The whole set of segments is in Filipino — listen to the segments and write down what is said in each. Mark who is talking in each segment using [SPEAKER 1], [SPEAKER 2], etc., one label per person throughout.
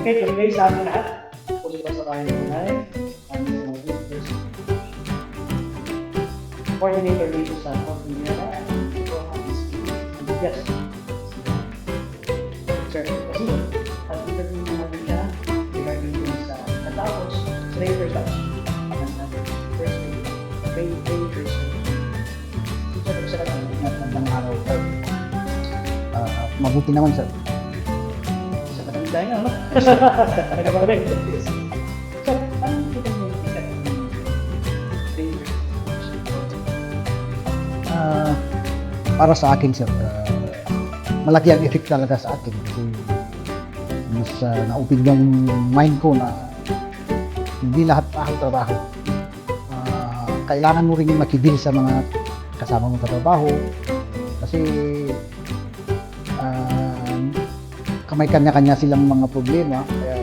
[SPEAKER 1] Okay, tuloy sa ating lahat. Kung di ba sa tayo ng coordinator dito sa Pagpilihan. Yes. Sir, kasi at interview natin siya regarding dun sa natapos sa later batch. First grade, first grade. Ito sa
[SPEAKER 2] ng araw. Mabuti naman sir.
[SPEAKER 1] sa katandaan nga, no? Nagkabalik. Sir, anong kita mo yung effect ng later?
[SPEAKER 2] Para sa akin sir, malaki ang effect talaga sa akin kasi mas na-open yung mind ko na hindi lahat trabaho. Kailangan mo rin makibil sa mga kasama mo sa trabaho kasi may kanya-kanya silang mga problema, kaya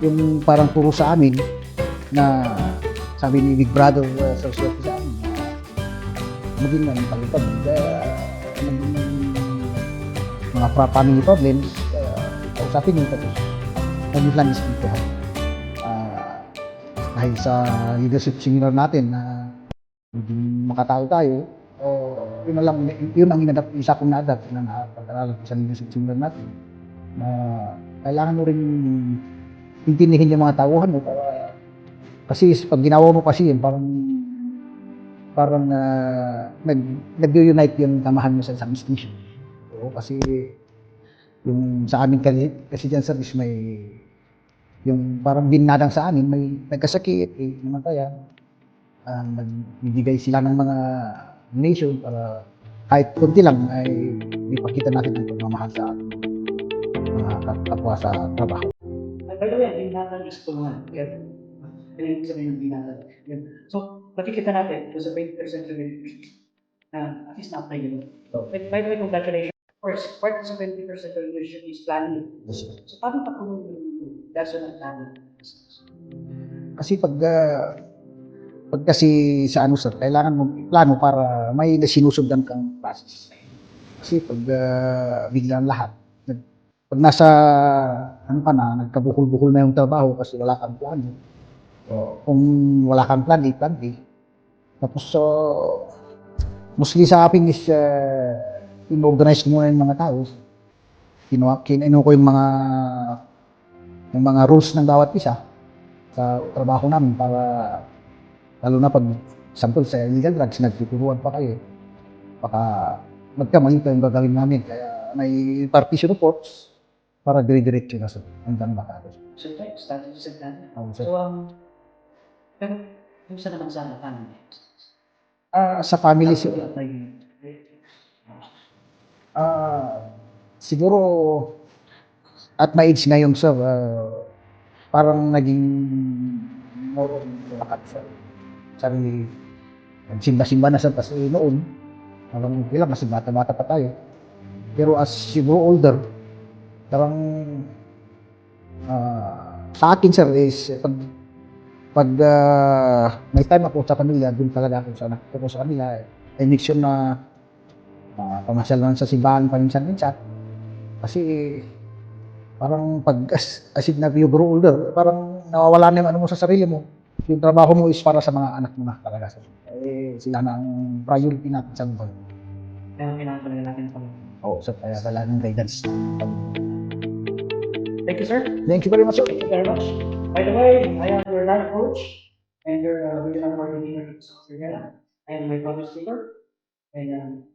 [SPEAKER 2] yung parang turo sa amin na sabi ni Big Brother sa swerte sa amin maging palipad mga family problems, kausapin nyo tapos maging lang ispitahan dahil sa leadership seminar natin na hindi makatao tayo. Yun ang isa kong na-adapt na pag-aralan sa leadership seminar natin na kailangan mo rin intindihin yung mga tauhan mo kasi pag ginawa mo kasi yun parang nag-unite yung tamahan mo sa isang station. Kasi yung sa amin kasi dyan sir is may yung parang binadang sa amin may nagkasakit, namatayan. Nagbibigay sila ng mga donation para kahit kunti lang ay ipakita natin ang pagmamahal sa mga kapwa sa trabaho.
[SPEAKER 1] By the way, binatang is tulungan. Ano yung sabihin ng binatang? So, makikita natin kung sa 20% revenue at least na-apply yun. By the way, congratulations. Of course, part of sa 20% revenue is planning. So, paano pa kung daso ng planning?
[SPEAKER 2] Kasi kasi sa ano sir, kailangan mo plano para may sinusundan kang process. Kasi pag biglang lahat, pag nasa ano ka na, nagkabuhol-buhol na yung trabaho kasi wala kang plano. Kung wala kang plan A, plan B. Tapos mostly sa akin is in-organize ko muna yung mga tao. Kinaino ko yung mga rules ng bawat isa sa trabaho namin para lalo na pag sample sa illegal drugs, nagtuturuan pa kayo. Baka magkamali pa yung gagawin namin. Kaya may partition reports para dire-diretso na sa hanggang makakos.
[SPEAKER 1] So, strategy sa plan.
[SPEAKER 2] So,
[SPEAKER 1] Pero, yung sa naman sa family?
[SPEAKER 2] sa family, siguro at my age ngayon sir, parang naging more on lakat sir. Sabi, simba-simba na sir kasi noon, parang bilang kasi bata-bata pa tayo. Pero as you grow older, parang sa akin sir is pag may time ako sa kanila, doon talaga ako sa kanila. I make sure na pamasyal lang sa simbahan paminsan-minsan. Kasi parang pag as in you grow older, parang nawawala na yung ano mo sa sarili mo. Yung trabaho mo is para sa mga anak mo na talaga. Sila na ang priority natin sa buhay.
[SPEAKER 1] Kaya kailangan talaga natin ito.
[SPEAKER 2] Oo, so kaya kailangan ng guidance.
[SPEAKER 1] Thank you, sir.
[SPEAKER 2] Thank you very much, sir.
[SPEAKER 1] Thank you very much. By the way, I am your life coach and your regional coordinator of Sierra. I am my public speaker. And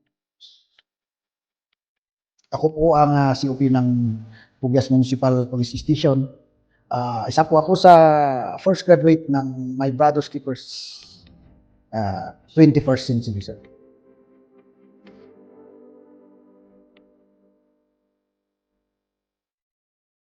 [SPEAKER 2] Ako po ang COP ng Pugyas Municipal Police Station. Isa po ako sa first graduate ng My Brother's Keepers 21st Century, sir.